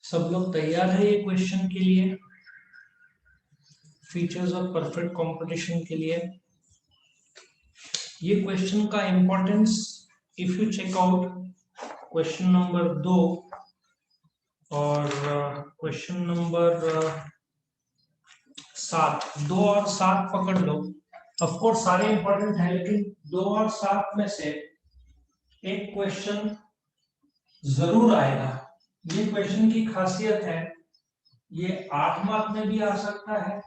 सब लोग तैयार है ये क्वेश्चन के लिए? फीचर्स ऑफ परफेक्ट कंपटीशन के लिए ये क्वेश्चन का importance, if you check out question number 2 और क्वेश्चन नंबर 7, 2 और 7 पकड़ लो। ऑफ कोर्स सारे इंपॉर्टेंट है, लेकिन 2 और 7 में से एक क्वेश्चन जरूर आएगा। ये क्वेश्चन की खासियत है, ये 8 मार्क में भी आ सकता है,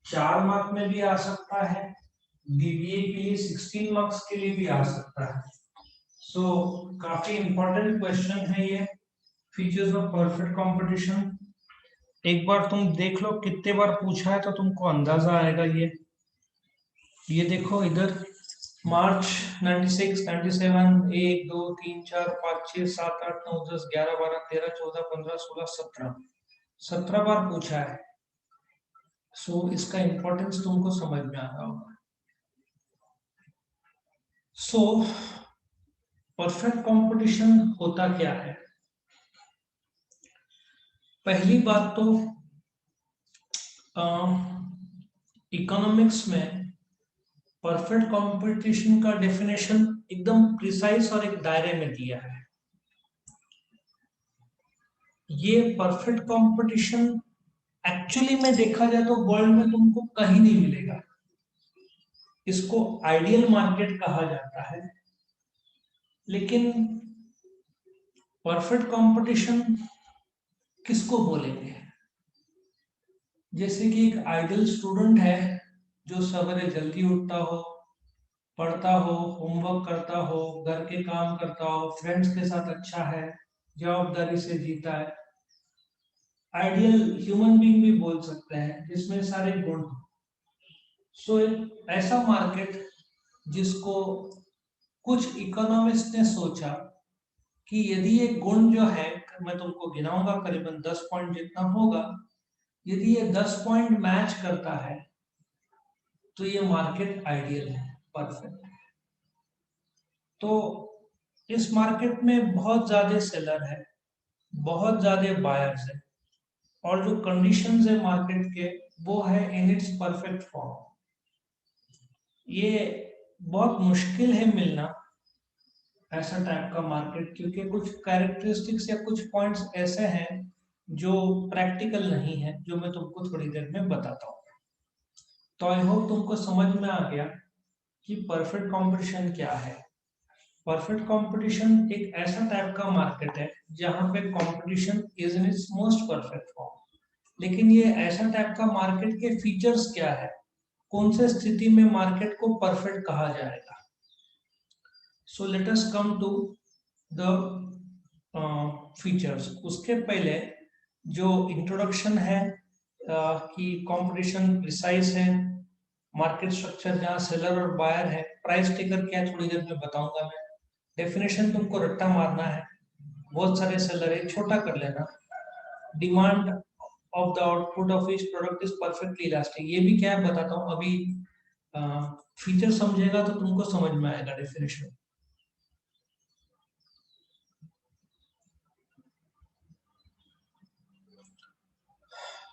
4 मार्क में भी आ सकता है, बीबीए के लिए 16 मार्क्स के लिए भी आ सकता है। सो काफी इंपॉर्टेंट क्वेश्चन है ये, फीचर्स ऑफ परफेक्ट कंपटीशन। एक बार तुम देख लो कितने बार पूछा है तो तुमको अंदाजा आएगा। ये देखो इधर मार्च 96, 97, 1, 2, 3, 4, 5, 6, 7, 8, 9, 10, 11, 12, 13, 14, 15, 16, 17 बार पूछा है। सो इसका इंपॉर्टेंस तुमको समझ में आ रहा होगा। सो परफेक्ट कंपटीशन होता क्या है? पहली बात तो इकोनॉमिक्स में परफेक्ट कंपटीशन का डेफिनेशन एकदम प्रिसाइज और एक दायरे में दिया है। ये परफेक्ट कंपटीशन एक्चुअली में देखा जाए तो वर्ल्ड में तुमको कहीं नहीं मिलेगा। इसको आइडियल मार्केट कहा जाता है। लेकिन परफेक्ट कंपटीशन किसको बोलेंगे? जैसे कि एक आइडियल स्टूडेंट है जो सवेरे जल्दी उठता हो, पढ़ता हो, होमवर्क करता हो, घर के काम करता हो, फ्रेंड्स के साथ अच्छा है, जवाबदारी से जीता है। आइडियल ह्यूमन बीइंग भी बोल सकते हैं जिसमें सारे गुण। सो ऐसा मार्केट जिसको कुछ इकोनॉमिस्ट ने सोचा कि यदि ये गुण जो है, मैं तुमको गिनाऊंगा, करीबन 10 पॉइंट जितना होगा, यदि ये 10 पॉइंट मैच करता है तो ये मार्केट आइडियल है, परफेक्ट। तो इस मार्केट में बहुत ज्यादा सेलर है, बहुत ज्यादा बायर्स है, और जो कंडीशंस है मार्केट के वो है इन इट्स परफेक्ट फॉर्म। ये बहुत मुश्किल है मिलना ऐसा टाइप का मार्केट, क्योंकि कुछ कैरेक्टरिस्टिक्स या कुछ पॉइंट्स ऐसे हैं जो प्रैक्टिकल नहीं है, जो मैं तुमको थोड़ी देर में बताता हूँ। तो आई होप तुमको समझ में आ गया कि परफेक्ट कंपटीशन क्या है। परफेक्ट कंपटीशन एक ऐसा टाइप का मार्केट है जहां पे competition is in its most perfect form. लेकिन ये ऐसा टाइप का मार्केट के फीचर्स क्या है, कौन से स्थिति में मार्केट को परफेक्ट कहा जाएगा। So let us come to the features. उसके पहले जो इंट्रोडक्शन है कि कंपटीशन प्रिसाइज है, मार्केट स्ट्रक्चर जहाँ सेलर और बायर है, प्राइस टेकर क्या है थोड़ी देर में बताऊंगा मैं। डेफिनेशन तुमको रट्टा मारना है, बहुत सारे सेलर है, छोटा कर लेना। Demand of the output of each product is perfectly elastic, ये भी क्या है बताता हूँ अभी। फीचर समझेगा तो तुमको समझ में आएगा डेफिनेशन।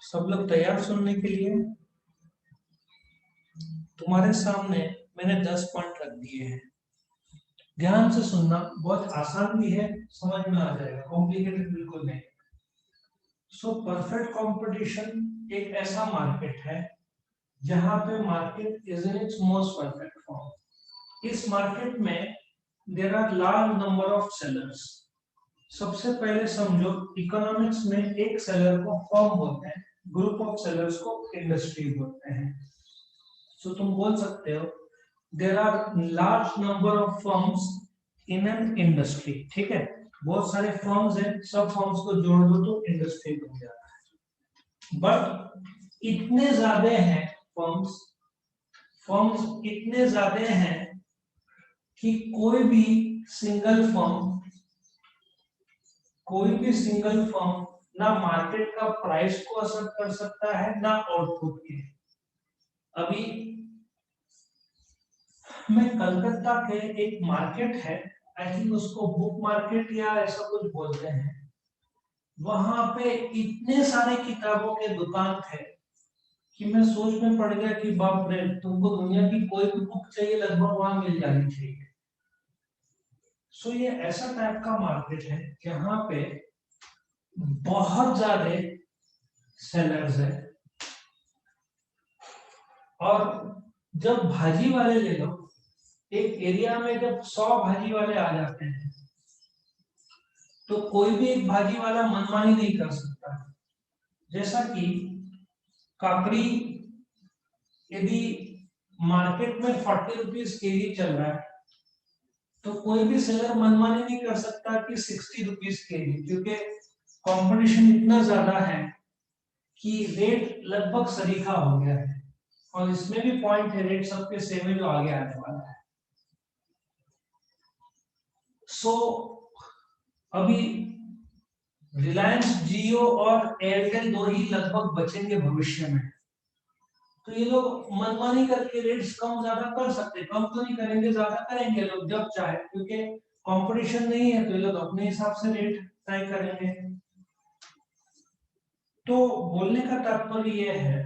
सब लोग तैयार सुनने के लिए? तुम्हारे सामने मैंने 10 पॉइंट रख दिए हैं, ध्यान से सुनना। बहुत आसान भी है, समझ में आ जाएगा, कॉम्प्लिकेटेड बिल्कुल नहीं। सो परफेक्ट कंपटीशन एक ऐसा मार्केट है जहां पे market is in its most perfect form. इस मार्केट में there are large number of sellers. सबसे पहले समझो, इकोनॉमिक्स में एक सेलर को फर्म बोलते हैं, ग्रुप ऑफ सेलर्स को इंडस्ट्री बोलते हैं। सो तुम बोल सकते हो there are large number of firms in an industry. ठीक है, बहुत सारे फर्म्स हैं, सब फर्म्स को जोड़ दो तो इंडस्ट्री बन जाता है। बट इतने ज्यादा हैं फर्म्स, फर्म्स इतने ज्यादा हैं कि कोई भी सिंगल फर्म ना मार्केट का प्राइस को असर कर सकता है ना आउटपुट के। अभी मैं कलकत्ता के एक मार्केट है, आई थिंक उसको बुक मार्केट या ऐसा कुछ बोलते हैं। वहां पे इतने सारे किताबों के दुकान थे कि मैं सोच में पड़ गया कि बाप रे, तुमको दुनिया की कोई भी बुक चाहिए लगभग वहां मिल जानी चाहिए। सो ये ऐसा टाइप का मार्केट है जहां पे बहुत ज्यादा सेलर्स है। और जब भाजी वाले ले लो, एक एरिया में जब 100 भाजी वाले आ जाते हैं तो कोई भी एक भाजी वाला मनमानी नहीं कर सकता। जैसा कि काकड़ी यदि मार्केट में 40 रुपीज केजी चल रहा है तो कोई भी सेलर मनमानी नहीं कर सकता कि 60 रुपीज केजी, क्योंकि कंपटीशन इतना ज्यादा है कि रेट लगभग सरीखा हो गया है। और इसमें भी पॉइंट है, रेट सबके सेम है जो आगे आने वाला है। सो अभी रिलायंस जियो और एयरटेल दो ही लगभग बचेंगे भविष्य में। तो ये लोग मनमानी करके रेट्स कम ज्यादा कर सकते, कम तो नहीं करेंगे, ज्यादा करेंगे लोग जब चाहे, क्योंकि कंपटीशन नहीं है तो ये लोग अपने हिसाब से रेट तय करेंगे। तो बोलने का तात्पर्य यह है,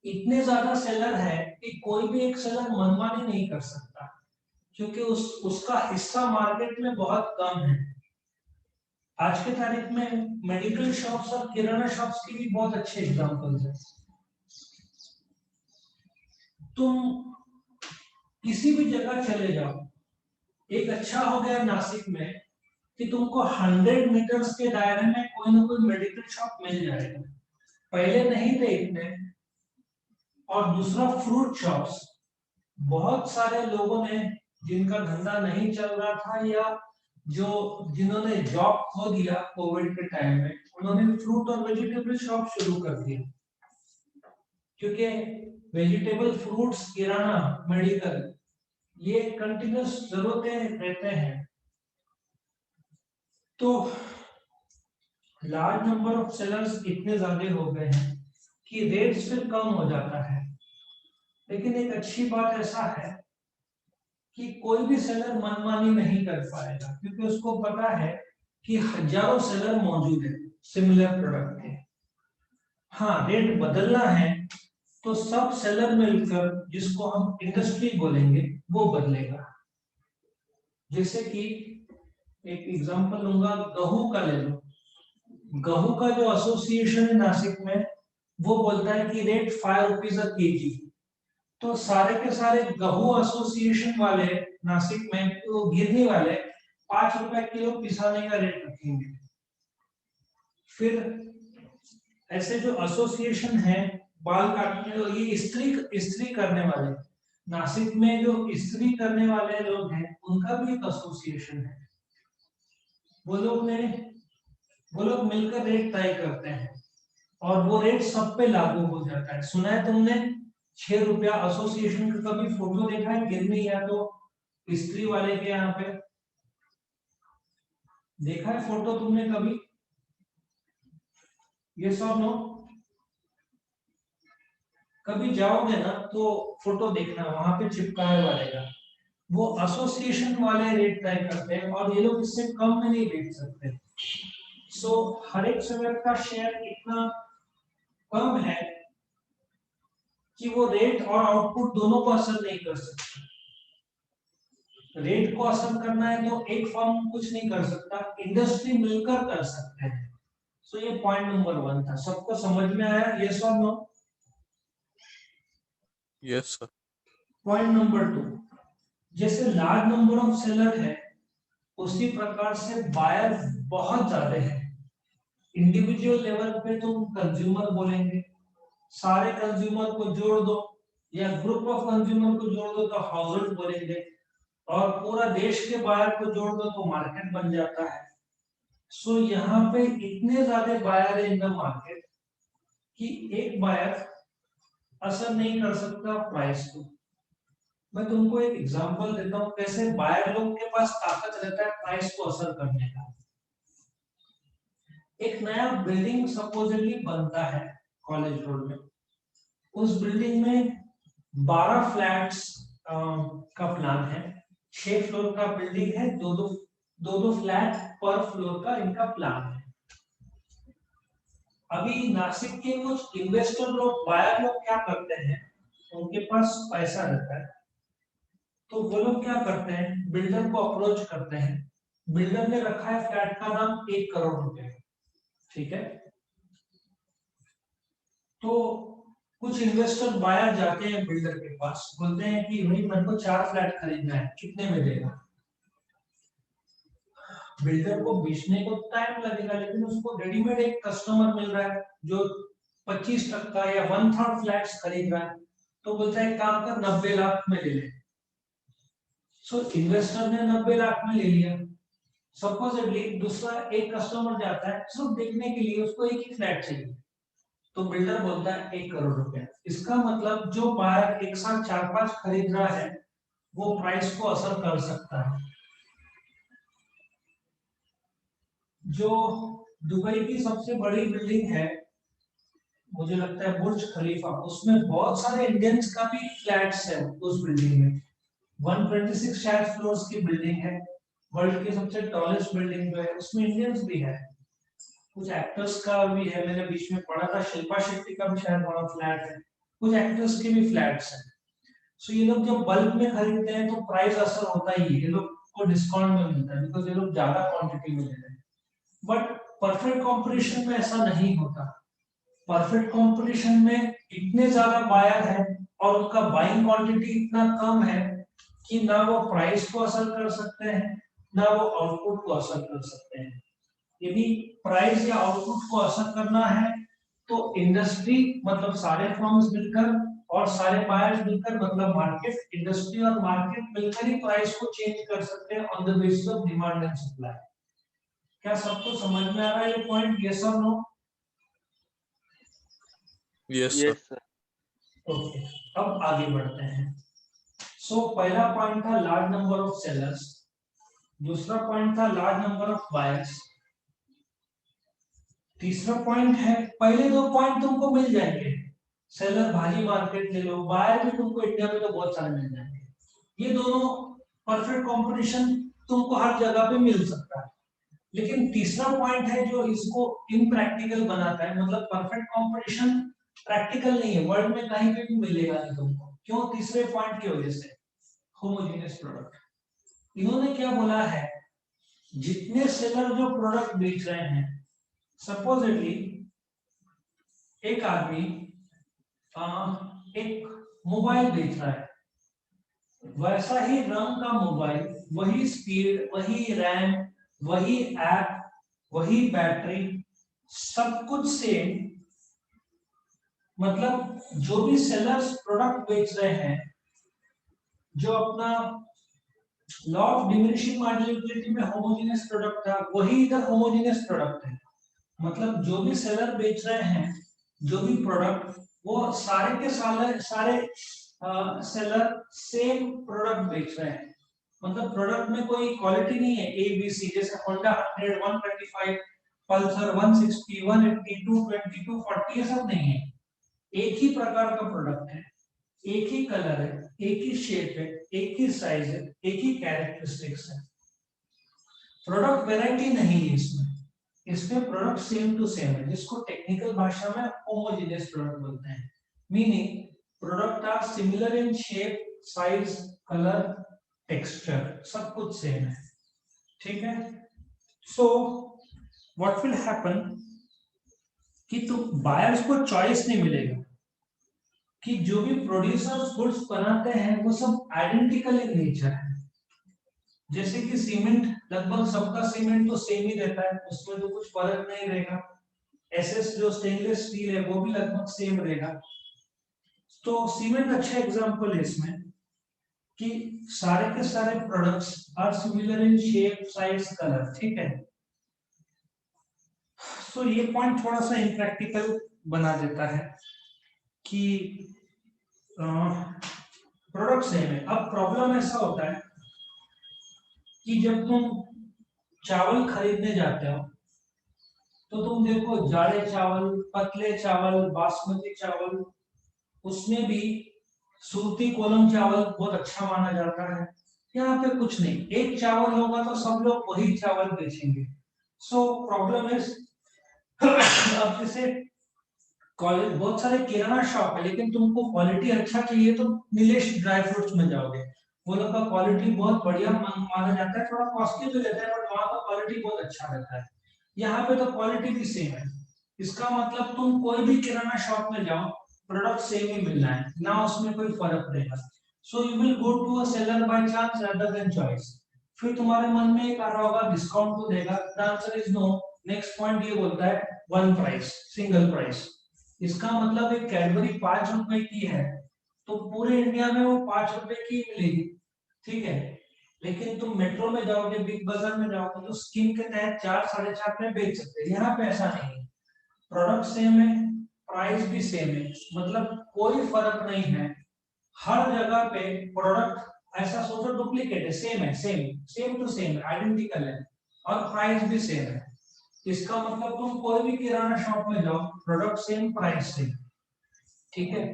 इतने ज्यादा सेलर है कि कोई भी एक सेलर मनमानी नहीं कर सकता, क्योंकि उसका हिस्सा मार्केट में बहुत कम है। आज के तारीख में मेडिकल शॉप्स और किराना शॉप्स की भी बहुत अच्छे एग्जांपल्स हैं। तुम किसी भी जगह चले जाओ, एक अच्छा हो गया नासिक में कि तुमको 100 मीटर्स के दायरे में कोई ना कोई मेडिकल शॉप मिल जाएगा। पहले नहीं थे इतने। और दूसरा, फ्रूट शॉप्स, बहुत सारे लोगों ने जिनका धंधा नहीं चल रहा था या जो जिन्होंने जॉब खो दिया कोविड के टाइम में, उन्होंने फ्रूट और वेजिटेबल शॉप शुरू कर दिया, क्योंकि वेजिटेबल, फ्रूट्स, किराना, मेडिकल, ये कंटिन्यूस जरूरतें रहते हैं। तो लार्ज नंबर ऑफ सेलर्स इतने ज्यादा हो गए हैं कि रेट्स फिर कम हो जाता है। लेकिन एक अच्छी बात ऐसा है कि कोई भी सेलर मनमानी नहीं कर पाएगा, क्योंकि उसको पता है कि हजारों सेलर मौजूद है सिमिलर प्रोडक्ट के। हाँ, रेट बदलना है तो सब सेलर मिलकर, जिसको हम इंडस्ट्री बोलेंगे, वो बदलेगा। जैसे कि एक एग्जांपल लूंगा, गहू का ले लो। गहू का जो एसोसिएशन है नासिक में, वो बोलता है कि रेट 5 रुपीज अ केजी। तो सारे के सारे गहू एसोसिएशन वाले नासिक में, तो गिरनी वाले 5 रुपए किलो पिसाने का रेट रखेंगे। फिर ऐसे जो एसोसिएशन है बाल काटने, ये इस्त्री करने वाले, नासिक में जो इस्त्री करने वाले लोग हैं उनका भी एक एसोसिएशन है। वो लोग मिलकर रेट तय करते हैं और वो रेट सब पे लागू हो जाता है। सुना है तुमने 6 रुपया एसोसिएशन का? कभी फोटो देखा है गिरनी या तो इस्त्री वाले के यहाँ पे? देखा है फोटो तुमने कभी? ये सब नो, कभी जाओगे ना तो फोटो देखना, वहां पे चिपकाए वाले का। वो एसोसिएशन वाले रेट तय करते हैं और ये लोग इससे कम में नहीं बेच सकते। सो हर एक सेलर का शेयर इतना कम है कि वो रेट और आउटपुट दोनों को असर नहीं कर सकते। रेट को असर करना है तो एक फर्म कुछ नहीं कर सकता, इंडस्ट्री मिलकर कर सकते हैं। सो ये पॉइंट नंबर 1 था। सबको समझ में आया? यस और no? Yes sir. Point number 2, जैसे लार्ज नंबर ऑफ सेलर है, उसी प्रकार से बायर बहुत ज्यादा है। इंडिविजुअल लेवल पे तुम कंज्यूमर बोलेंगे, सारे कंज्यूमर को जोड़ दो या ग्रुप ऑफ कंज्यूमर को जोड़ दो तो हाउसहोल्ड बोलेंगे, और पूरा देश के बायर को जोड़ दो तो मार्केट बन जाता है। सो यहाँ पे इतने ज्यादा बायर है इन द मार्केट कि एक बायर असर नहीं कर सकता प्राइस को। मैं तुमको एक एग्जांपल देता हूँ कैसे बायर लोग के पास ताकत रहता है प्राइस को असर करने का। एक नया बिल्डिंग सपोजली बनता है कॉलेज रोड में। उस बिल्डिंग में 12 फ्लैट्स का प्लान है। 6 फ्लोर का बिल्डिंग है, दो दो 2 फ्लैट पर फ्लोर का इनका प्लान है। अभी नासिक के कुछ इन्वेस्टर लोग, बायर लोग क्या करते हैं, उनके पास पैसा रहता है तो वो लोग क्या करते हैं, बिल्डर को अप्रोच करते हैं। बिल्डर ने रखा है फ्लैट का दाम 1 करोड़ रुपए, ठीक है। तो कुछ इन्वेस्टर बायर जाते हैं बिल्डर के पास, बोलते हैं कि भाई मेरे को 4 फ्लैट खरीदना है, कितने में देगा। बिल्डर को बेचने को टाइम लगेगा, लेकिन उसको रेडीमेड एक कस्टमर मिल रहा है जो 25% या 1/3 फ्लैट्स खरीद रहा है, तो बोलता है काम कर 90 लाख में ले ले। सो इन्वेस्टर ने 90 लाख में ले लिया। सपोजिटली दूसरा एक कस्टमर जाता है सिर्फ देखने के लिए, उसको एक ही फ्लैट चाहिए, तो बिल्डर बोलता है 1 करोड़ रुपया। इसका मतलब जो बायर एक साथ 4-5 खरीद रहा है वो प्राइस को असर कर सकता है। जो दुबई की सबसे बड़ी बिल्डिंग है, मुझे लगता है बुर्ज खलीफा, उसमें बहुत सारे इंडियंस का भी फ्लैट्स है उस बिल्डिंग में। 126 शायद फ्लोर्स की बिल्डिंग है, वर्ल्ड की सबसे टॉलेस्ट बिल्डिंग जो है उसमें इंडियंस भी है, कुछ एक्टर्स का भी है, मैंने बीच में पढ़ा था शिल्पा शेट्टी का भी शायद बड़ा फ्लैट है, कुछ एक्टर्स के भी फ्लैट्स हैं। सो ये लोग जब बल्क में खरीदते हैं तो प्राइस असर होता ही है, ये लोग को डिस्काउंट में मिलता है बिकॉज ये लोग ज्यादा क्वांटिटी में ले रहे हैं। बट परफेक्ट कंपटीशन में ऐसा नहीं होता। परफेक्ट कंपटीशन में इतने ज्यादा बायर है और उनका बाइंग क्वांटिटी इतना कम है कि ना वो प्राइस को असर कर सकते हैं ना वो आउटपुट को असर कर सकते हैं। यदि प्राइस या आउटपुट को असर करना है तो इंडस्ट्री मतलब सारे फर्म्स मिलकर और सारे बायर्स मिलकर मतलब मार्केट, इंडस्ट्री और मार्केट मिलकर ही प्राइस को चेंज कर सकते हैं on the basis of demand and supply. क्या सबको समझ में आ रहा है ये पॉइंट, यस और नो? Yes sir. ओके, अब आगे बढ़ते हैं। सो पहला पॉइंट था लार्ज नंबर ऑफ सेलर्स, दूसरा पॉइंट था लार्ज नंबर ऑफ बायर्स, तीसरा पॉइंट है, पहले 2 पॉइंट तुमको मिल जाएंगे, सेलर भारी मार्केट ले लो, बायर भी तुमको इंडिया में तो बहुत सारे मिल जाएंगे, ये दोनों परफेक्ट कंपटीशन तुमको हर जगह पे मिल सकता है। लेकिन तीसरा पॉइंट है जो इसको इनप्रैक्टिकल बनाता है, मतलब परफेक्ट कंपटीशन प्रैक्टिकल नहीं है, वर्ल्ड में कहीं पे भी मिलेगा नहीं तुमको। क्यों? तीसरे पॉइंट की वजह से, होमोजेनियस प्रोडक्ट। इन्होंने क्या बोला है, जितने सेलर जो प्रोडक्ट बेच रहे हैं, सपोजिटली एक आदमी एक मोबाइल बेच रहा है, वैसा ही रंग का मोबाइल, वही स्पीड, वही रैम, वही ऐप, वही बैटरी, सब कुछ सेम। मतलब जो भी सेलर्स प्रोडक्ट बेच रहे हैं, जो अपना लॉ ऑफ डिमिनिशिंग मॉड्यूलेबिलिटी में होमोजेनियस प्रोडक्ट था, वही इधर होमोजेनियस प्रोडक्ट है। मतलब जो भी सेलर बेच रहे हैं जो भी प्रोडक्ट, वो सारे के सारे सेलर सेम प्रोडक्ट बेच रहे हैं। मतलब प्रोडक्ट में कोई क्वालिटी नहीं है ए बी सी, जैसे होंडा 100, 125, पल्सर 160, 180, 220, 240, ये सब नहीं है। एक ही प्रकार का प्रोडक्ट है, एक ही कलर है, एक ही शेप है, एक ही साइज है, एक ही कैरेक्टरिस्टिक्स है। प्रोडक्ट वैरायटी नहीं है इसमें, इसमें प्रोडक्ट सेम टू सेम है, जिसको टेक्निकल भाषा में होमोजेनियस प्रोडक्ट बोलते हैं। Meaning product are similar in shape, size, colour, texture, सब कुछ सेम है, ठीक है। सो व्हाट विल हैपन कि तो बायर्स को चॉइस नहीं मिलेगा कि जो भी प्रोड्यूसर्स गुड्स बनाते हैं वो सब आइडेंटिकल इन नेचर है। जैसे कि सीमेंट, लगभग सबका सीमेंट तो सेम ही रहता है, उसमें तो कुछ फर्क नहीं रहेगा। एसएस जो स्टेनलेस स्टील है वो भी लगभग सेम रहेगा। तो सीमेंट अच्छा एग्जांपल है इसमें कि सारे के सारे products are similar in shape, size, colour, ठीक है। तो ये पॉइंट थोड़ा सा इम्प्रैक्टिकल बना देता है कि प्रोडक्ट सेम है। अब प्रॉब्लम ऐसा होता है कि जब तुम चावल खरीदने जाते हो तो तुम देखो जाड़े चावल, पतले चावल, बासमती चावल, उसमें भी सूरती कोलम चावल बहुत अच्छा माना जाता है। यहाँ पे कुछ नहीं, एक चावल होगा तो सब लोग वही चावल बेचेंगे। सो प्रॉब्लम इज अब जैसे कॉलेज बहुत सारे किराना शॉप है, लेकिन तुमको क्वालिटी अच्छा चाहिए तो नीलेश ड्राई फ्रूट्स में जाओगे। वो लोग का क्वालिटी बहुत बढ़िया माना जाता है, थोड़ा कॉस्टली तो रहता है बट वहाँ का क्वालिटी बहुत अच्छा रहता है। यहाँ पे तो क्वालिटी भी सेम है। इसका मतलब तुम कोई भी किराना शॉप में जाओ, प्रोडक्ट सेम ही मिलना है ना, उसमें कोई फर्क रहेगा। So you will go to a seller by chance rather than choice. फिर तुम्हारे मन में एक आ रहा होगा डिस्काउंट तो देगा, the answer is no. Next point ये बोलता है वन प्राइस, सिंगल प्राइस। इसका मतलब एक कैडबरी 5 रुपए की है तो पूरे इंडिया में वो 5 रुपए की मिलेगी, ठीक है। लेकिन तुम मेट्रो में जाओगे, बिग बाजार में जाओगे तो स्कीम के तहत 4 साढ़े 4 में बेच सकते हैं। यहाँ पे ऐसा नहीं है, प्रोडक्ट सेम है, प्राइस भी सेम है, मतलब कोई फर्क नहीं है। हर जगह पे प्रोडक्ट ऐसा सोचो डुप्लीकेट है, सेम है, सेम टू सेम है, आइडेंटिकल है, और प्राइस भी सेम है। इसका मतलब तुम कोई भी किराना शॉप में जाओ, प्रोडक्ट सेम, प्राइस सेम, ठीक है।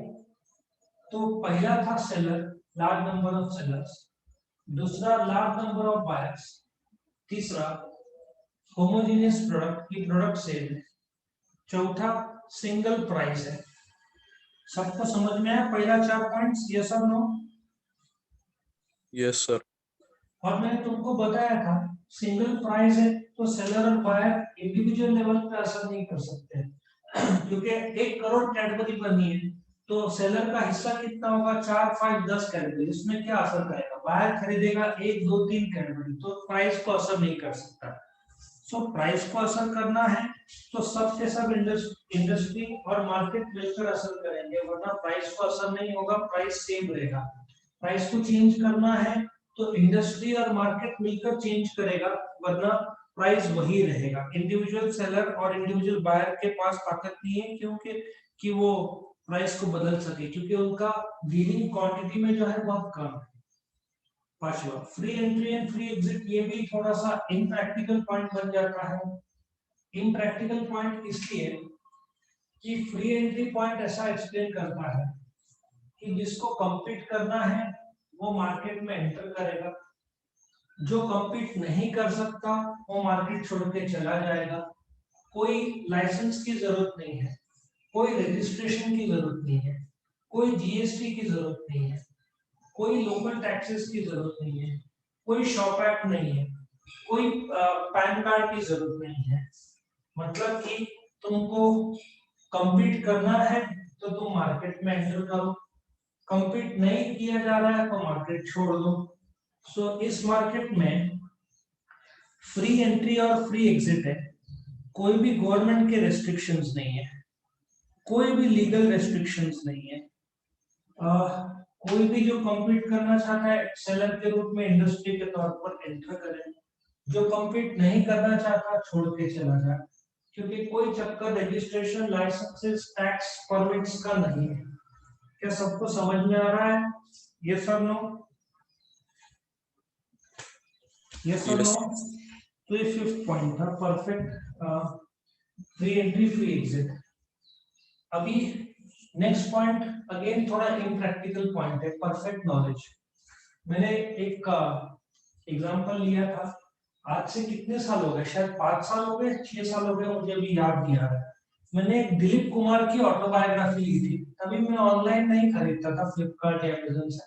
तो पहला था seller, large number of sellers. दूसरा लार्ज नंबर ऑफ बायर्स। तीसरा होमोजेनियस प्रोडक्ट की प्रोडक्ट सेल है। चौथा सिंगल प्राइस है। सबको समझ में आया पहला 4 पॉइंट्स, ये सब नो? Yes sir. और मैंने तुमको बताया था सिंगल प्राइस है तो सेलर और बायर इंडिविजुअल लेवल पे असर नहीं कर सकते क्योंकि 1 करोड़ कैटेगरी बनी है तो सेलर का हिस्सा कितना होगा, 4 5 10 कैटेगरी, इसमें क्या असर करेगा, बायर खरीदेगा 1 2 3 कैटेगरी तो प्राइस को असर नहीं कर सकता। सो प्राइस को असर करना है तो सब के सब इंडस्ट्री और मार्केट मिलकर असर करेंगे, वरना प्राइस को असर नहीं होगा, प्राइस सेम रहेगा। प्राइस को चेंज करना है तो इंडस्ट्री और मार्केट मिलकर चेंज करेगा, वरना प्राइस वही रहेगा। इंडिविजुअल सेलर और इंडिविजुअल बायर के पास ताकत नहीं है क्योंकि कि वो प्राइस को बदल सके, क्योंकि उनका डीलिंग क्वांटिटी में जो है बहुत कम है। पांचवा free entry and free exit, ये भी थोड़ा सा इनप्रैक्टिकल पॉइंट बन जाता है। इनप्रैक्टिकल पॉइंट इसलिए कि फ्री एंट्री पॉइंट ऐसा एक्सप्लेन करता है कि जिसको compete करना है वो मार्केट में एंटर करेगा, जो compete नहीं कर सकता वो मार्केट छोड़ के चला जाएगा। कोई लाइसेंस की जरूरत नहीं है, कोई रजिस्ट्रेशन की जरूरत नहीं है, कोई जीएसटी की जरूरत नहीं है, कोई लोकल टैक्सेस की जरूरत नहीं है, कोई शॉप एक्ट नहीं है, कोई पैन कार्ड की जरूरत नहीं है। मतलब कि तुमको compete करना है तो तुम मार्केट में एंटर करो, compete नहीं किया जा रहा है तो मार्केट छोड़ दो। सो इस मार्केट में फ्री एंट्री और फ्री एग्जिट है, कोई भी गवर्नमेंट के रेस्ट्रिक्शंस नहीं है, कोई भी लीगल रेस्ट्रिक्शंस नहीं है। कोई भी जो compete करना चाहता है सेलर के रूप में इंडस्ट्री के तौर पर एंटर करे, जो compete नहीं करना चाहता छोड़ के चला जाए, क्योंकि कोई चक्कर रजिस्ट्रेशन लाइसेंसेस टैक्स परमिट्स का नहीं है। क्या सबको समझ में आ रहा है? ये सब नो, ये सब नो। यस। तो ये फिफ्थ पॉइंट था, perfect free entry free exit. अभी नेक्स्ट पॉइंट अगेन थोड़ा इम्प्रैक्टिकल पॉइंट है, परफेक्ट नॉलेज। मैंने एक एग्जांपल लिया था, आज से कितने साल हो गए, शायद 5 साल हो गए, 6 साल हो गए, मुझे अभी याद नहीं आ रहा है। मैंने एक दिलीप कुमार की ऑटोबायोग्राफी ली थी, तभी मैं ऑनलाइन नहीं खरीदता था, फ्लिपकार्ट या अमेजन से,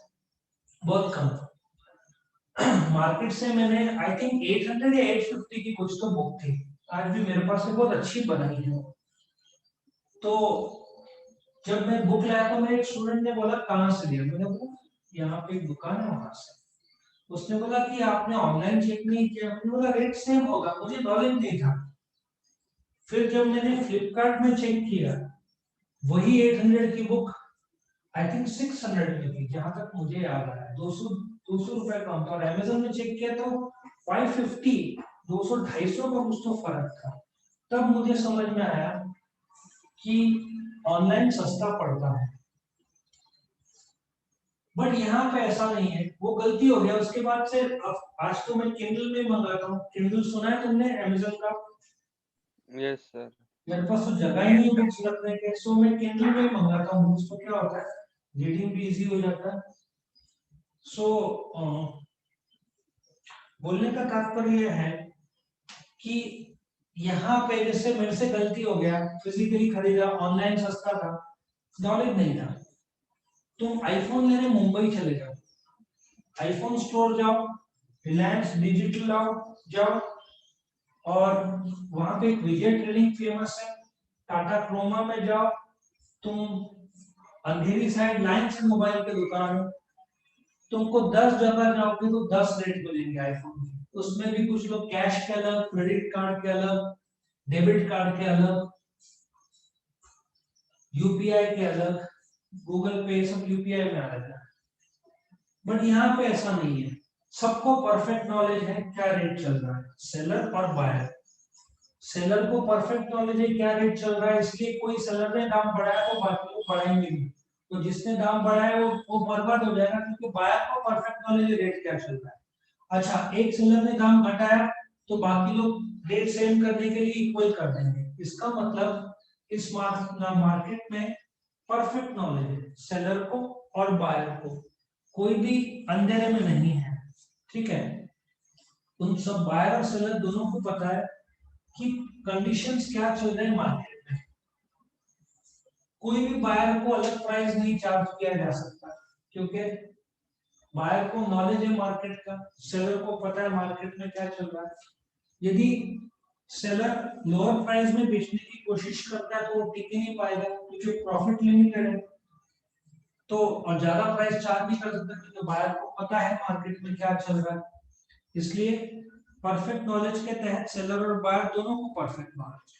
बहुत कम। मार्केट से मैंने आई थिंक 800 या 850 की कुछ तो बुक थी, आज भी मेरे पास है, बहुत अच्छी बनाई है वो। तो जब मैं बुक लाया तो मेरे एक स्टूडेंट ने बोला कहाँ से लिया, मैंने बोला यहाँ पे एक दुकान है वहां से। उसने बोला कि आपने ऑनलाइन चेक नहीं किया, मैंने बोला रेट सेम होगा, मुझे नॉलेज नहीं था। फिर जब मैंने फ्लिपकार्ट में चेक किया, वही 800 की बुक आई थिंक 600 में थी, जहां तक मुझे याद आया, 200 रुपए कम था। और अमेजन में चेक किया तो 550, 200 250 का कुछ तो फर्क था। तब मुझे समझ में आया कि ऑनलाइन सस्ता पड़ता है, बट यहाँ पे ऐसा नहीं है, वो गलती हो गया। उसके बाद से अब आज तो मैं किंडल में मंगाता हूँ। किंडल सुना है तुमने अमेजन का? Yes sir. मेरे पास तो जगह ही नहीं है बुक्स रखने के, सो मैं किंडल में ही मंगाता हूँ बुक्स। तो क्या होता है, रीडिंग भी इजी हो जाता है। सो बोलने का तात्पर्य यह है कि यहाँ पे जैसे मेरे से गलती हो गया, फिजिकली खरीदा, ऑनलाइन सस्ता था, नॉलेज नहीं था, तुम आईफोन लेने मुंबई चले जाओ, आईफोन स्टोर जाओ, रिलायंस डिजिटल जाओ, और वहां पे एक विजय ट्रेडिंग फेमस है, टाटा क्रोमा में जाओ, तुम अंधेरी साइड लाइन से मोबाइल की दुकान है, तुमको 10 जगह जाओगे तो 10 रेट मिलेंगे आईफोन के। उसमें भी कुछ लोग कैश के अलग, क्रेडिट कार्ड के अलग, डेबिट कार्ड के अलग, यूपीआई के अलग, गूगल पे सब यूपीआई में आ जाता है। बट यहाँ पे ऐसा नहीं है, सबको परफेक्ट नॉलेज है क्या रेट चल रहा है, सेलर और बायर। सेलर को परफेक्ट नॉलेज है क्या रेट चल रहा है, इसलिए कोई सेलर ने दाम बढ़ाया तो बाकी लोग बढ़ाएंगे नहीं, तो जिसने दाम बढ़ाया वो बर्बाद हो जाएगा, क्योंकि बायर को परफेक्ट नॉलेज है रेट क्या चल रहा है। अच्छा, एक सेलर ने दाम घटाया तो बाकी लोग रेट सेम करने के लिए इक्वल कर देंगे, इसका मतलब इस मार्केट में परफेक्ट नॉलेज है सेलर को और बायर को, कोई भी अंधेरे में नहीं है, ठीक है। उन सब बायर और सेलर दोनों को पता है कि कंडीशंस क्या चल रहे हैं मार्केट में। कोई भी बायर को अलग प्राइस नहीं चार्ज किया जा सकता, क्योंकि बायर को नॉलेज है मार्केट का, सेलर को पता है मार्केट में क्या चल रहा है। यदि सेलर लोअर प्राइस में बेचने की कोशिश करता है तो वो टिक ही नहीं पाएगा, क्योंकि प्रॉफिट लिमिटेड है, तो और ज्यादा प्राइस चार्ज नहीं कर सकता, क्योंकि बायर को पता है मार्केट में क्या चल रहा है। इसलिए परफेक्ट नॉलेज के तहत सेलर और बायर दोनों को परफेक्ट नॉलेज है।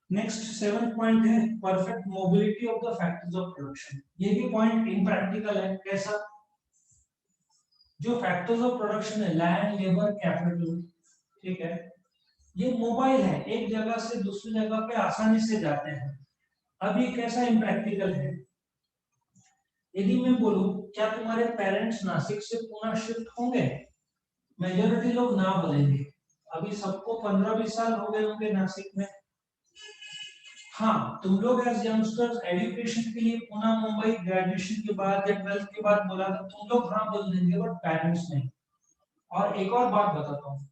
नेक्स्ट 7th पॉइंट है perfect mobility of the factors of production. ये भी पॉइंट इम्प्रैक्टिकल है। कैसा? जो फैक्टर्स ऑफ प्रोडक्शन है, लैंड, लेबर, कैपिटल, ठीक है, ये मोबाइल है, एक जगह से दूसरी जगह पे आसानी से जाते हैं। अब ये कैसा इम्प्रैक्टिकल है? यदि मैं बोलूं क्या तुम्हारे पेरेंट्स नासिक से पुणे शिफ्ट होंगे, मेजोरिटी लोग ना बोलेंगे। अभी सबको 15-20 साल हो गए होंगे नासिक में। हाँ, तुम लोग एज यंगस्टर्स एजुकेशन के लिए पुणे मुंबई ग्रेजुएशन के बाद या 12th के बाद बोला तो तुम लोग हाँ बोल देंगे, बट पेरेंट्स नहीं। और एक और बात बताता हूँ,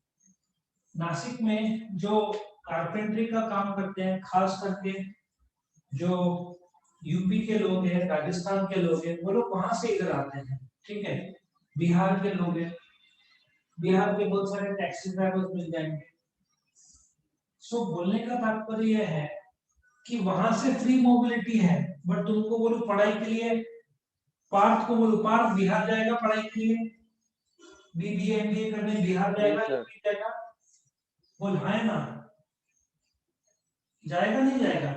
नासिक में जो कारपेंटरी का काम करते हैं, खास करके जो यूपी के लोग हैं, राजस्थान के लोग हैं, वो लोग वहां से इधर आते हैं, ठीक है। बिहार के लोग हैं, बिहार के बहुत सारे टैक्सी ड्राइवर्स मिल जाएंगे। सो बोलने का तात्पर्य यह है कि वहां से फ्री मोबिलिटी है, बट तुमको बोलो पढ़ाई के लिए, पार्थ को बोलो पार्थ बिहार जाएगा पढ़ाई के लिए, बीबीए एमबीए करने बिहार जी जाएगा, सर। यूपी जाएगा, बोल हाँ है ना, जाएगा नहीं जाएगा?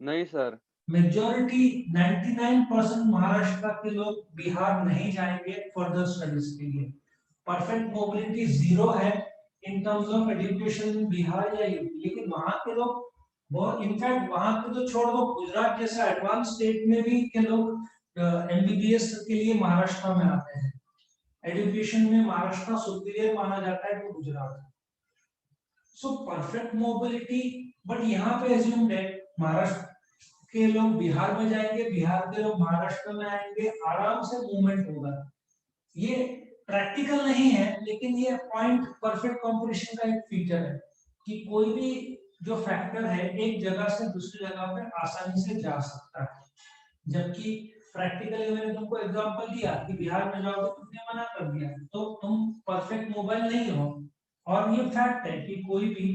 नहीं सर। मेजोरिटी 99% महाराष्ट्र के लोग बिहार नहीं जाएंगे फर्दर स्टडीज के लिए। परफेक्ट मोबिलिटी जीरो है in terms of education Bihar या यूपी, लेकिन वहां के लोग बहुत, इनफैक्ट वहां के तो छोड़ दो, गुजरात जैसा एडवांस स्टेट में भी के लोग एमबीबीएस के लिए महाराष्ट्र में आते हैं। एजुकेशन में महाराष्ट्र सुपीरियर माना जाता है तो Gujarat. So perfect mobility, but यहाँ पे एज्यूम्ड है महाराष्ट्र के लोग बिहार में जाएंगे, बिहार के लोग महाराष्ट्र में आएंगे, आराम से मूवमेंट होगा। ये प्रैक्टिकल नहीं है, लेकिन ये पॉइंट परफेक्ट कॉम्पिटिशन का एक फीचर है कि कोई भी जो फैक्टर है एक जगह से दूसरी जगह पे आसानी से जा सकता है। जबकि प्रैक्टिकली मैंने तुमको एग्जांपल दिया कि बिहार में जाओगे, तुमने मना कर दिया, तो तुम परफेक्ट मोबाइल नहीं हो। और ये फैक्ट है कि कोई भी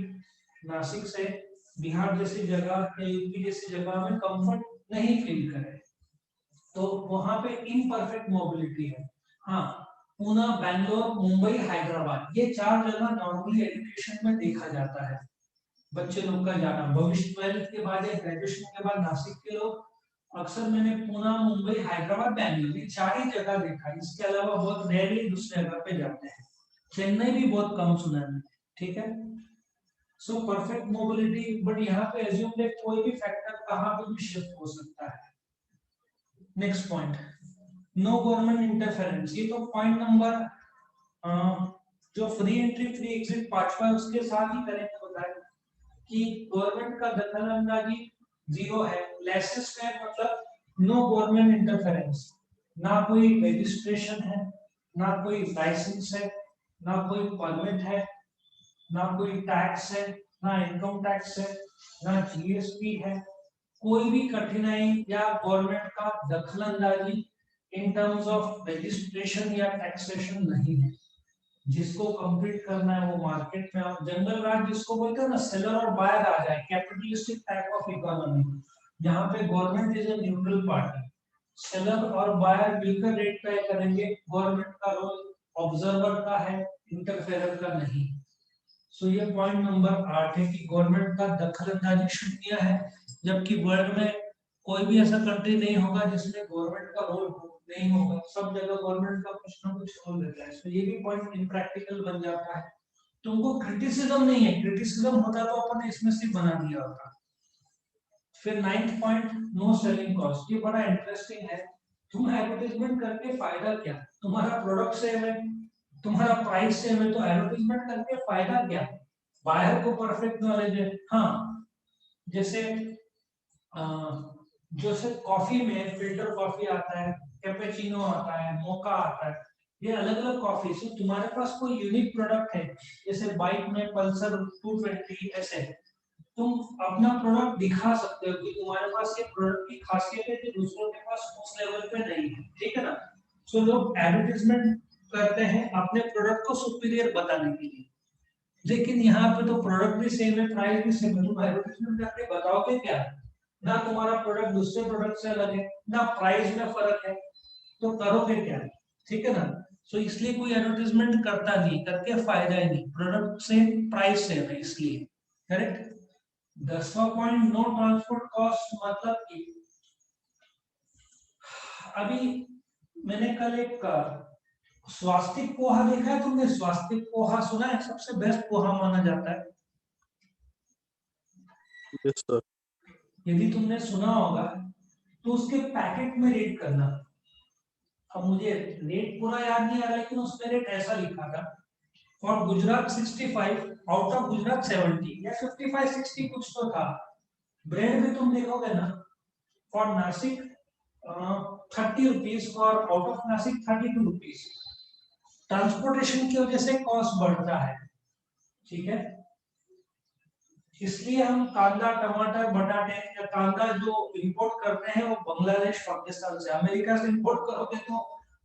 नासिक से बिहार जैसी जगह या यूपी जैसी जगह में कंफर्ट नहीं फील करे, तो वहां पे इनपरफेक्ट मोबिलिटी है। हाँ, पुणे, बैंगलोर, मुंबई, हैदराबाद, ये 4 जगह नॉर्मली एजुकेशन में देखा जाता है बच्चे लोग का जाना। भविष्य 12th के बाद या ग्रेजुएशन के बाद नासिक के लोग अक्सर, मैंने पुणे, मुंबई, हैदराबाद, बैंगलोर, ये 4 ही जगह देखा है, इसके अलावा बहुत रेयरली दूसरी जगह पे जाते हैं। चेन्नई भी बहुत कम सुना है, ठीक है। सो परफेक्ट मोबिलिटी, बट यहाँ पे एज्यूम है कोई भी फैक्टर कहाँ पे भी शिफ्ट हो सकता है। Next point, no government interference. ये तो पॉइंट नंबर जो फ्री एंट्री फ्री एग्जिट पांचवा, उसके साथ ही कनेक्ट होता है कि गवर्नमेंट का दखल अंदाजी जीरो है। लेसेस्ट है मतलब नो गवर्नमेंट इंटरफेरेंस, ना कोई रजिस्ट्रेशन है, ना कोई लाइसेंस है, ना कोई परमिट है, ना कोई टैक्स है, ना इनकम टैक्स है, ना जीएसटी है, कोई भी कठिनाई या गवर्नमेंट का दखल अंदाजी इन टर्म्स ऑफ रजिस्ट्रेशन या टैक्सेशन नहीं है। जिसको कंप्लीट करना है वो मार्केट में, आप जंगल राज जिसको बोलते हैं ना, सेलर और बायर आ जाए, कैपिटलिस्टिक टाइप ऑफ इकोनॉमी, जहां पे government is a neutral party, seller और बायर मिलकर रेट तय करेंगे, गवर्नमेंट का रोल ऑब्जर्वर का है, इंटरफेयर का नहीं। सो ये पॉइंट नंबर 8 है कि गवर्नमेंट का दखल अंदाजी शून्य है, जबकि वर्ल्ड में कोई भी ऐसा कंट्री नहीं होगा जिसमें गवर्नमेंट का रोल नहीं होगा, सब जगह गवर्नमेंट का कुछ ना कुछ रोल रहता है। सो ये भी पॉइंट इम्प्रैक्टिकल बन जाता है। तुमको क्रिटिसिज्म नहीं है, क्रिटिसिज्म होता तो अपन इसमें से बना दिया होता। फिर 9th point, no selling cost, ये बड़ा इंटरेस्टिंग है। तुम एडवर्टाइजमेंट करके फायदा क्या? तुम्हारा प्रोडक्ट सेम है, तुम्हारा प्राइस सेम है, तो एडवर्टाइजमेंट करके फायदा क्या? बायर को परफेक्ट नॉलेज है। हाँ, जैसे जैसे कॉफी में फिल्टर कॉफी आता है, कैपेचिनो आता है, मोका आता है, ये अलग अलग कॉफी। सो तुम्हारे पास कोई यूनिक प्रोडक्ट है, जैसे बाइक में पल्सर 220, ऐसे तुम अपना प्रोडक्ट दिखा सकते हो कि तुम्हारे पास ये प्रोडक्ट की खासियत है जो दूसरों के पास उस लेवल पे नहीं है, ठीक है ना। सो लोग एडवर्टाइजमेंट करते हैं अपने प्रोडक्ट को सुपीरियर बताने के लिए, लेकिन यहाँ पे तो प्रोडक्ट भी सेम है, प्राइस भी सेम है, तुम एडवर्टाइजमेंट करके बताओगे क्या? ना तुम्हारा प्रोडक्ट दूसरे प्रोडक्ट से अलग है, ना प्राइस में फर्क है, तो करोगे क्या? ठीक है ना। सो इसलिए कोई एडवर्टाइजमेंट करता नहीं, करके फायदा ही नहीं, प्रोडक्ट से प्राइस सेम है इसलिए। करेक्ट। 10वां पॉइंट, नो ट्रांसपोर्ट कॉस्ट, मतलब कि अभी मैंने कल एक स्वास्तिक पोहा देखा है तुमने? स्वास्तिक पोहा सुना है? सबसे बेस्ट पोहा माना जाता है। Yes sir. यदि तुमने सुना होगा तो उसके पैकेट में रेट करना। अब मुझे रेट पूरा याद नहीं आ रहा, लेकिन उसमें रेट ऐसा लिखा था, for Gujarat 65, out of Gujarat 70 या 55-60 कुछ तो था। ब्रेड में तुम देखोगे ना, for Nashik 30 rupees, for out of Nashik 32 rupees. Transportation की वजह से कॉस्ट बढ़ता है, ठीक है। इसलिए हम कांदा, टमाटर, बटाटे या कांदा जो इंपोर्ट करते हैं वो बांग्लादेश, पाकिस्तान से, अमेरिका से इंपोर्ट करोगे तो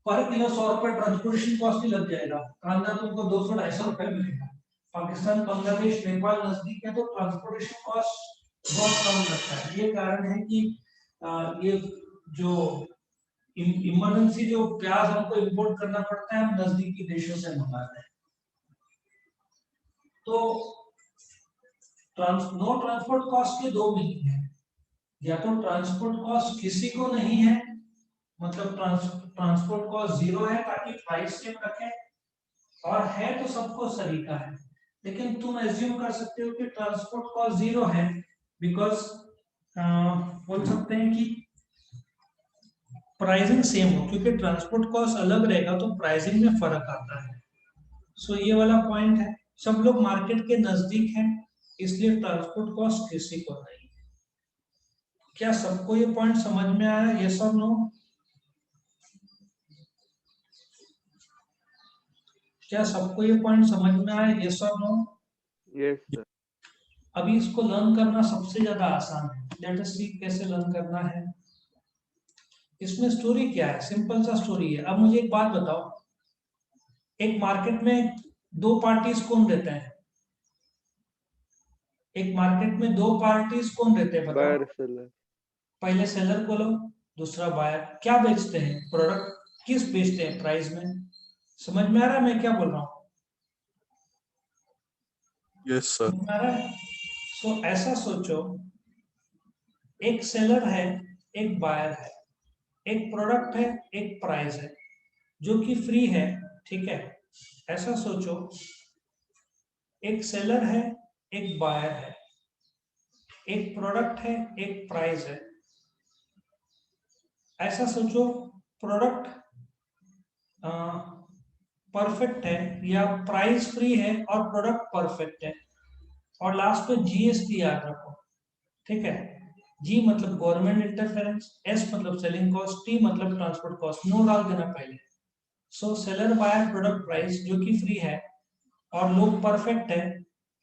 पर किलो 100 रुपए ट्रांसपोर्टेशन कॉस्ट ही लग जाएगा। कांदा तुमको 200-250 रुपए मिलेगा। पाकिस्तान, बांग्लादेश, नेपाल नजदीक है तो ट्रांसपोर्टेशन कॉस्ट बहुत कम लगता है। ये कारण है कि ये जो इमरजेंसी जो प्याज हमको इंपोर्ट करना पड़ता है, हम नजदीकी देशों से मंगाते हैं। तो नो ट्रांसपोर्ट कॉस्ट के दो मीनिंग है, या तो ट्रांसपोर्ट कॉस्ट किसी को नहीं है, मतलब ट्रांसपोर्ट कॉस्ट जीरो है ताकि प्राइस सेम रखें, और है तो सबको सलीका है। लेकिन तुम एज्यूम कर सकते हो कि ट्रांसपोर्ट कॉस्ट जीरो है बिकॉज बोल सकते हैं कि प्राइसिंग सेम हो, क्योंकि ट्रांसपोर्ट कॉस्ट अलग रहेगा तो प्राइसिंग में फर्क आता है। सो ये वाला पॉइंट है, सब लोग मार्केट के नजदीक हैं इसलिए ट्रांसपोर्ट कॉस्ट किसी को नहीं है। क्या सबको ये पॉइंट समझ में आया? यस और नो? क्या सबको ये पॉइंट समझ में आया? यस और नो? Yes sir. अभी इसको लर्न करना सबसे ज्यादा आसान है। लेट अस सी कैसे लर्न करना है। इसमें स्टोरी क्या है? सिंपल सा स्टोरी है। अब मुझे एक बात बताओ, एक मार्केट में दो पार्टीज कौन रहते हैं? एक मार्केट में दो पार्टीज कौन रहते हैं बताओ? Buyer seller. पहले सेलर को लो, दूसरा बायर। क्या बेचते हैं? प्रोडक्ट। किस बेचते हैं? प्राइस में। समझ में आ रहा है मैं क्या बोल रहा हूँ? Yes sir. समझ में आ रहा है? सो ऐसा सोचो, एक सेलर है, एक बायर है, एक प्रोडक्ट है, एक प्राइस है जो कि फ्री है, ठीक है। ऐसा सोचो, एक सेलर है, एक बायर है, एक प्रोडक्ट है, एक प्राइस है। ऐसा सोचो, प्रोडक्ट परफेक्ट है या प्राइस फ्री है और प्रोडक्ट परफेक्ट है, और लास्ट में जीएसटी याद रखो, ठीक है। जी मतलब गवर्नमेंट इंटरफेरेंस, एस मतलब सेलिंग कॉस्ट, टी मतलब ट्रांसपोर्ट कॉस्ट। नो डाल देना पहले। सो सेलर बायर प्रोडक्ट प्राइस जो कि फ्री है और लोग परफेक्ट है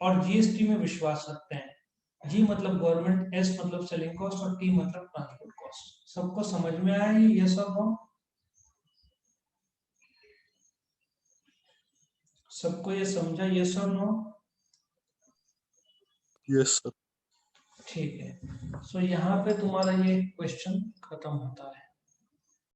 और जीएसटी में विश्वास रखते हैं। जी मतलब गवर्नमेंट, एस मतलब सेलिंग कॉस्ट और टी मतलब ट्रांसपोर्ट कॉस्ट। सबको समझ में आया ये यस और नो? सबको ये समझा यस और नो? Yes sir. ठीक है। सो यहाँ पे तुम्हारा ये क्वेश्चन खत्म होता है।